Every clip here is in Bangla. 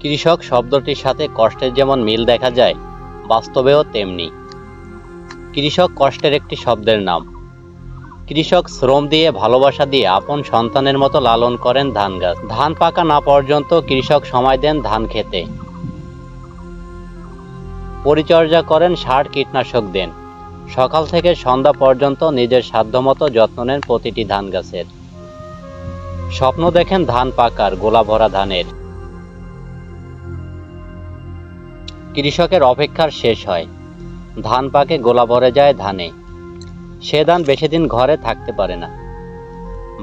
কৃষক শব্দটির সাথে কষ্টের যেমন মিল দেখা যায়, বাস্তবেও তেমনি। কৃষক কষ্টের একটি শব্দের নাম। কৃষক শ্রম দিয়ে, ভালোবাসা দিয়ে আপন সন্তানের মতো লালন করেন ধান গাছ। ধান পাকা না পর্যন্ত কৃষক সময় দেন ধান খেতে, পরিচর্যা করেন, সার কীটনাশক দেন। সকাল থেকে সন্ধ্যা পর্যন্ত নিজের সাধ্যমতো যত্ন নেন প্রতিটি ধান গাছের। স্বপ্ন দেখেন ধান পাকার, গোলা ভরা ধানের। কৃষকের অপেক্ষার শেষ হয়, ধান পাকে, গোলা ভরে যায় ধানে। সে ধান বেশি দিন ঘরে থাকতে পারে না।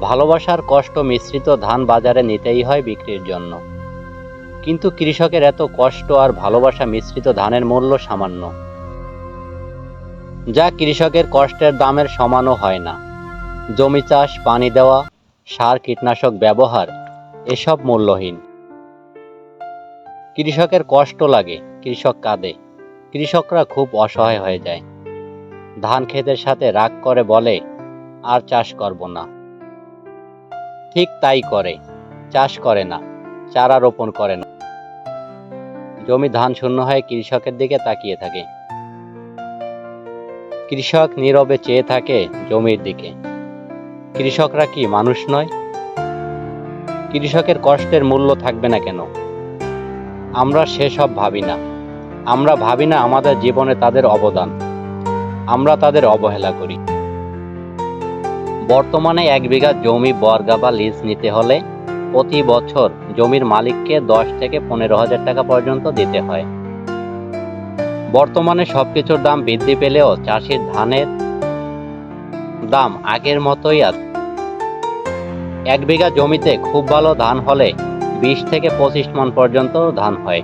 ভালোবাসার কষ্ট মিশ্রিত ধান বাজারে নিতেই হয় বিক্রির জন্য। কিন্তু কৃষকের এত কষ্ট আর ভালোবাসা মিশ্রিত ধানের মূল্য সামান্য, যা কৃষকের কষ্টের দামের সমানও হয় না। জমি চাষ, পানি দেওয়া, সার কীটনাশক ব্যবহার, এসব মূল্যহীন। কৃষকের কষ্ট লাগে, কৃষক কাঁদে, কৃষকরা খুব অসহায় হয়ে যায়। ধান ক্ষেতের সাথে রাগ করে বলে, আর চাষ করব না। ঠিক তাই করে, চাষ করে না, চারা রোপণ করে না। জমি ধান শূন্য হয়ে কৃষকের দিকে তাকিয়ে থাকে। কৃষক নীরবে চেয়ে থাকে জমির দিকে। কৃষকরা কি মানুষ নয়? কৃষকের কষ্টের মূল্য থাকবে না কেন? আমরা সেসব ভাবি না। আমরা ভাবি না আমাদের জীবনে তাদের অবদান। আমরা তাদের অবহেলা করি। বর্তমানে 1 বিঘা জমি বর্গা বা লিজ নিতে হলে প্রতি বছর জমির মালিককে 10 থেকে 15,000 টাকা পর্যন্ত দিতে হয়। বর্তমানে সবকিছুর দাম বৃদ্ধি পেলেও চাষির ধানের দাম আগের মতোই আছে। 1 বিঘা জমিতে খুব ভালো ধান হলে 20 থেকে 25 মণ পর্যন্ত ধান হয়।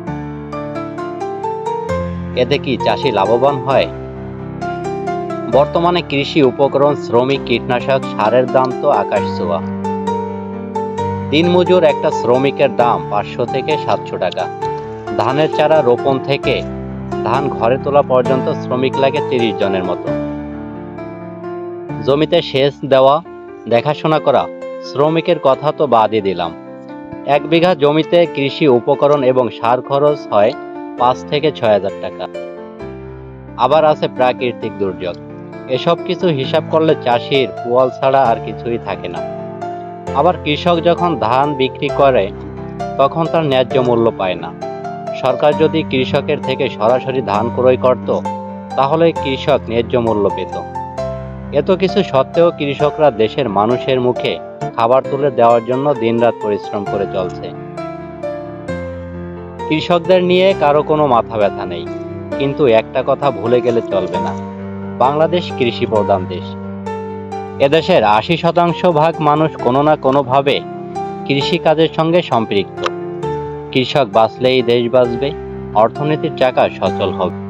এতে কি চাষি লাভবান হয়? বর্তমানে কৃষি উপকরণ, শ্রমিক, কীটনাশক, সারের দাম তো আকাশ ছোঁয়া। দিনমজুর একটা শ্রমিকের দাম 500 থেকে 700 টাকা। ধানের চারা রোপণ থেকে ধান ঘরে তোলা পর্যন্ত শ্রমিক লাগে 30 জনের মতো। জমিতে সেচ দেওয়া, দেখাশোনা করা, শ্রমিকের কথা তো বাদই দিলাম। 1 বিঘা জমিতে কৃষি উপকরণ এবং সার খরচ হয় 5 থেকে 6,000 টাকা। আবার আছে প্রাকৃতিক দুর্যোগ। এসব কিছু হিসাব করলে চাষির পোয়াল ছাড়া আর কিছুই থাকে না। আবার কৃষক যখন ধান বিক্রি করে তখন তার ন্যায্য মূল্য পায় না। সরকার যদি কৃষকের থেকে সরাসরি ধান ক্রয় করত, তাহলে কৃষক ন্যায্য মূল্য পেত। এত কিছু সত্ত্বেও কৃষকরা দেশের মানুষের মুখে খাবার তুলে দেওয়ার জন্য দিনরাত পরিশ্রম করে চলছে। কৃষকদের নিয়ে কারো কোনো মাথা ব্যথা নেই। কিন্তু একটা কথা ভুলে গেলে চলবে না, বাংলাদেশ কৃষি প্রধান দেশ। এদেশের 80% মানুষ কোনো না কোনোভাবে কৃষিকাজের সঙ্গে সম্পৃক্ত। কৃষক বাঁচলেই দেশ বাঁচবে, অর্থনীতির চাকা সচল হবে।